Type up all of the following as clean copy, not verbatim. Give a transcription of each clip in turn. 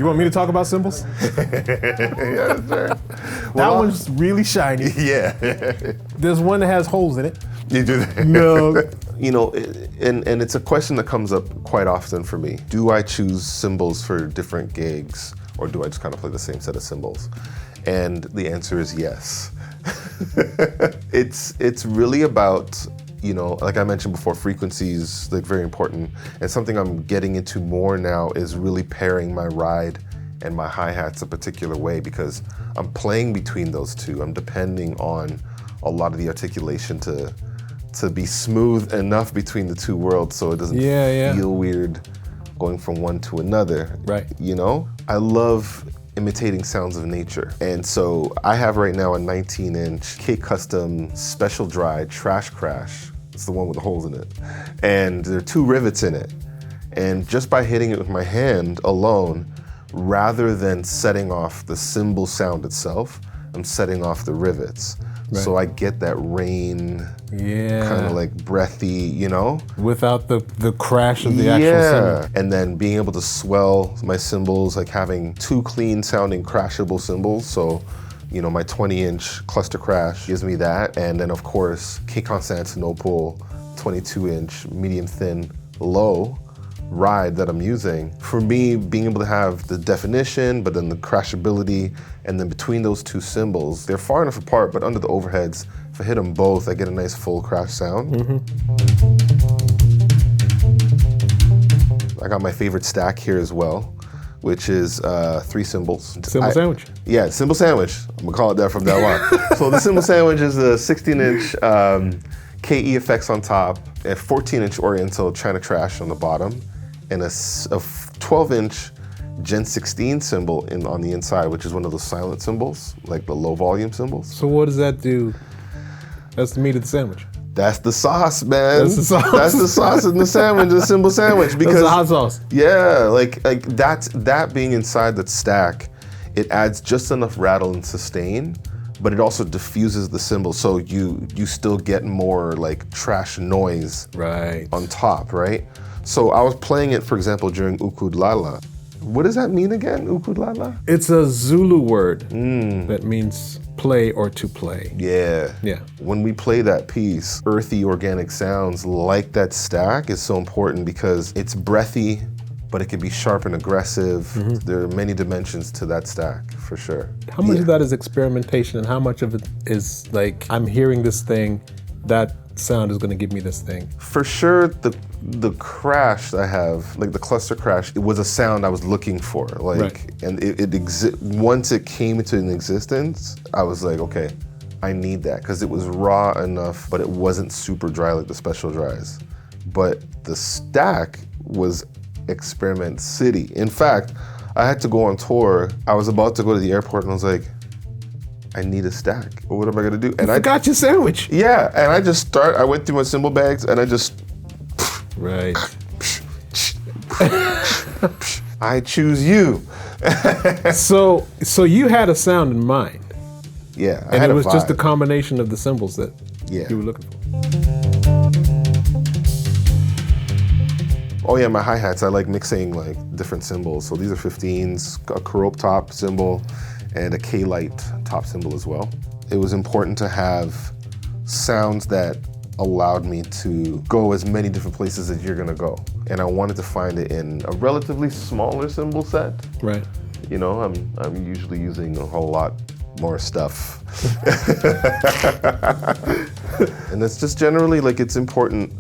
You want me to talk about cymbals? Yeah, sure. That one's really shiny. Yeah. There's one that has holes in it. You do that? No. You know, and it's a question that comes up quite often for me. Do I choose cymbals for different gigs, or do I just kind of play the same set of cymbals? And the answer is yes. It's really about, you know, like I mentioned before, frequencies, like very important. And something I'm getting into more now is really pairing my ride and my hi-hats a particular way, because I'm playing between those two. I'm depending on a lot of the articulation to be smooth enough between the two worlds so it doesn't feel weird going from one to another. Right. You know? I love imitating sounds of nature. And so I have right now a 19-inch K-Custom Special Dry Trash Crash. It's the one with the holes in it. And there are 2 rivets in it. And just by hitting it with my hand alone, rather than setting off the cymbal sound itself, I'm setting off the rivets. Right. So I get that rain, kind of like breathy, you know? Without the crash of the actual cymbal. And then being able to swell my cymbals, like having 2 clean sounding crashable cymbals. So, you know, my 20-inch cluster crash gives me that. And then of course, Constantinople 22-inch medium thin low ride that I'm using. For me, being able to have the definition, but then the crashability, and then between those 2 cymbals, they're far enough apart, but under the overheads, if I hit them both, I get a nice full crash sound. I got my favorite stack here as well, which is 3 cymbals. Cymbal sandwich. Yeah, cymbal sandwich. I'm gonna call it that from now on. So the cymbal sandwich is a 16-inch KE effects on top, a 14-inch Oriental China Trash on the bottom, and a 12-inch Gen 16 cymbal on the inside, which is one of those silent cymbals, like the low volume cymbals. So what does that do? That's the meat of the sandwich. That's the sauce, man. That's the sauce. That's the sauce in the sandwich, the cymbal sandwich. Because that's the hot sauce. Yeah, like that being inside that stack, it adds just enough rattle and sustain, but it also diffuses the cymbal, so you still get more like trash noise on top, right? So I was playing it, for example, during Ukudlala. What does that mean again, Ukudlala? It's a Zulu word that means play or to play. Yeah. Yeah. When we play that piece, earthy organic sounds like that stack is so important because it's breathy, but it can be sharp and aggressive. There are many dimensions to that stack, for sure. How much of that is experimentation and how much of it is like, I'm hearing this thing, that sound is gonna give me this thing? For sure, the crash I have, like the cluster crash, it was a sound I was looking for. Like, and once it came into an existence, I was like, okay, I need that, because it was raw enough, but it wasn't super dry like the special dries. But the stack was Experiment City. In fact, I had to go on tour. I was about to go to the airport and I was like, I need a stack. What am I gonna do? And I got your sandwich. Yeah, and I went through my cymbal bags and I just, I choose you. So you had a sound in mind. Yeah, and it was just a combination of the cymbals that you were looking for. Oh yeah, my hi-hats, I like mixing like different cymbals. So these are 15s, a Kerope top cymbal, and a K-Light top cymbal as well. It was important to have sounds that allowed me to go as many different places as you're gonna go. And I wanted to find it in a relatively smaller cymbal set. Right. You know, I'm usually using a whole lot more stuff. And it's just generally like, it's important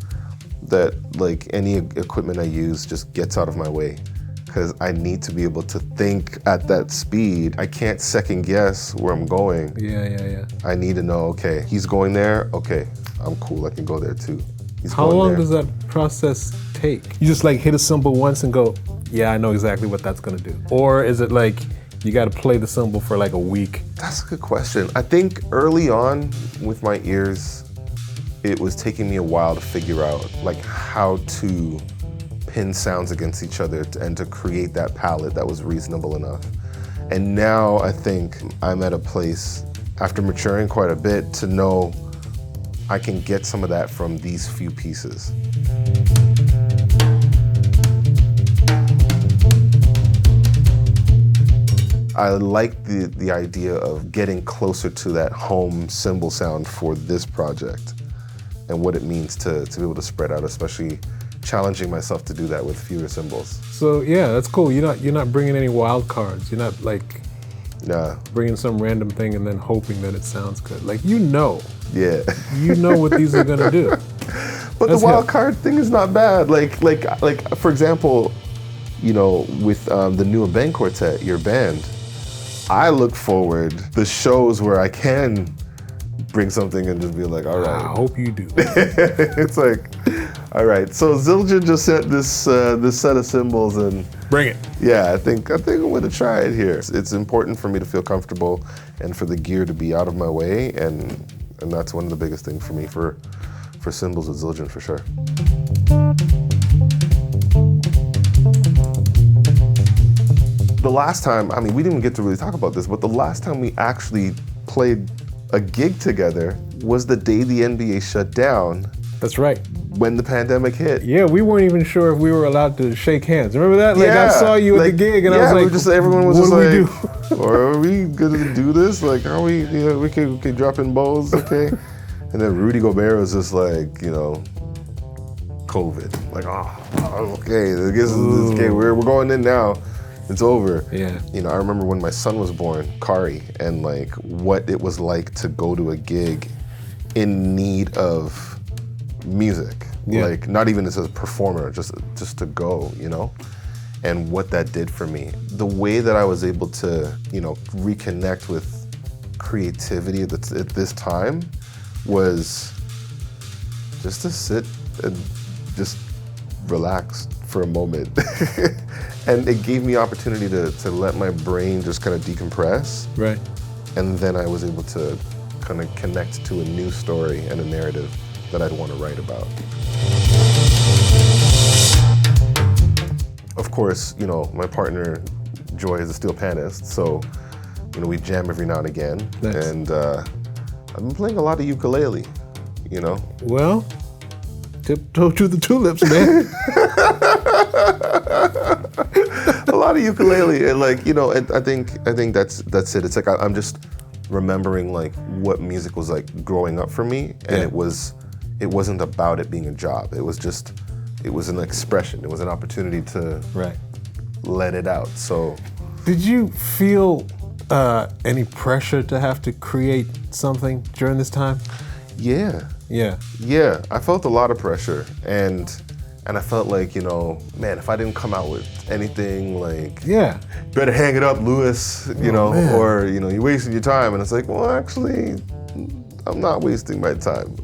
that like any equipment I use just gets out of my way, because I need to be able to think at that speed. I can't second guess where I'm going. Yeah. I need to know, okay, he's going there, okay, I'm cool, I can go there too. How long does that process take? You just like hit a cymbal once and go, yeah, I know exactly what that's gonna do? Or is it like, you gotta play the cymbal for like a week? That's a good question. I think early on with my ears, it was taking me a while to figure out like how to pin sounds against each other and to create that palette that was reasonable enough. And now I think I'm at a place, after maturing quite a bit, to know I can get some of that from these few pieces. I like the idea of getting closer to that home cymbal sound for this project and what it means to be able to spread out, especially challenging myself to do that with fewer cymbals. So yeah, that's cool. You're not bringing any wild cards. You're not like bringing some random thing and then hoping that it sounds good. Like you know what these are gonna do. But the wild card thing is not bad. Like for example, with the new band quartet, your band, I look forward the shows where I can bring something and just be like, all right. I hope you do. It's like, all right. So Zildjian just sent this set of cymbals and bring it. Yeah, I think I'm gonna try it here. It's important for me to feel comfortable and for the gear to be out of my way, and that's one of the biggest things for me for cymbals with Zildjian for sure. The last time, I mean, we didn't get to really talk about this, but the last time we actually played a gig together was the day the NBA shut down. That's right. When the pandemic hit. Yeah, we weren't even sure if we were allowed to shake hands. Remember that? Like I saw you at the gig and I was like, everyone was what just do like, we do? Or are we gonna do this? Like, are we, we can drop in bows, okay? And then Rudy Gobert was just like, COVID. Like, okay, this okay, we're going in now. It's over. Yeah. I remember when my son was born, Kari, and like what it was like to go to a gig in need of music. Yeah. Like not even as a performer, just to go, and what that did for me. The way that I was able to, reconnect with creativity at this time was just to sit and just relax for a moment. And it gave me opportunity to let my brain just kind of decompress. Right. And then I was able to kind of connect to a new story and a narrative that I'd want to write about. Of course, my partner, Joy, is a steel panist, so, we jam every now and again. Nice. And I've been playing a lot of ukulele, Well, tiptoe to the tulips, man. A lot of ukulele, and and I think that's it. It's like I'm just remembering like what music was like growing up for me, and it wasn't about it being a job. It was an expression. It was an opportunity to let it out. So, did you feel any pressure to have to create something during this time? Yeah. Yeah. I felt a lot of pressure, and I felt like, man, if I didn't come out with anything, like, better hang it up, Lewis, or, you're wasting your time. And it's like, well, actually, I'm not wasting my time.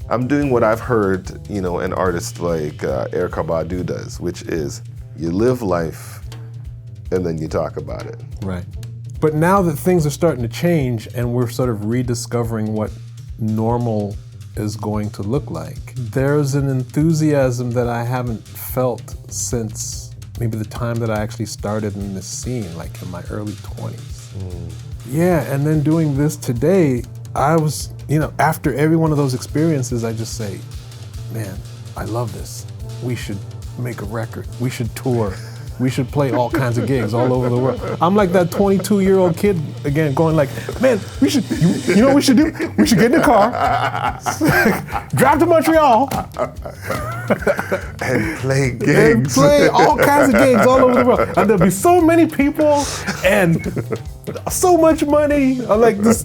I'm doing what I've heard, an artist like Erykah Badu does, which is you live life and then you talk about it. Right. But now that things are starting to change and we're sort of rediscovering what normal is going to look like, there's an enthusiasm that I haven't felt since maybe the time that I actually started in this scene, like in my early 20s. Yeah, and then doing this today, I was, after every one of those experiences, I just say, man, I love this. We should make a record. We should tour. We should play all kinds of gigs all over the world. I'm like that 22-year-old kid again going like, man, we should, you know what we should do? We should get in the car, drive to Montreal, and play gigs. And play all kinds of gigs all over the world. And there'll be so many people and so much money. I'm like this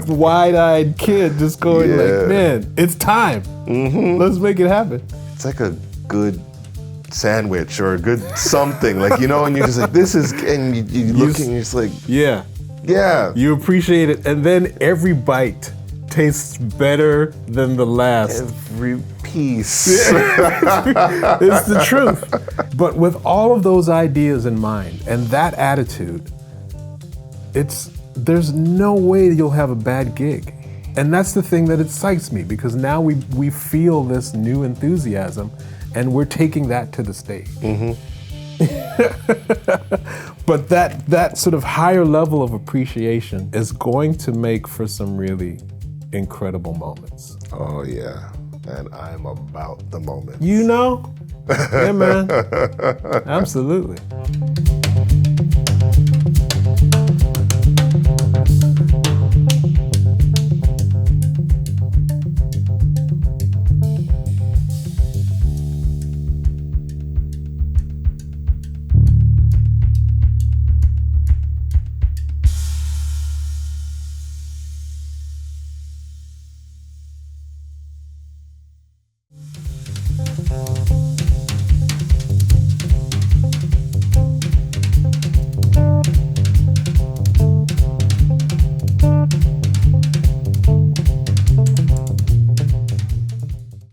wide-eyed kid just going like, man, it's time. Let's make it happen. It's like a good sandwich or a good something, like, and you're just like, this is, and you look and you're just like, yeah. You appreciate it, and then every bite tastes better than the last. Every piece. It's the truth. But with all of those ideas in mind and that attitude, there's no way you'll have a bad gig. And that's the thing that excites me, because now we feel this new enthusiasm and we're taking that to the stage. But that sort of higher level of appreciation is going to make for some really incredible moments. Oh yeah, and I'm about the moment. Yeah, man. Absolutely.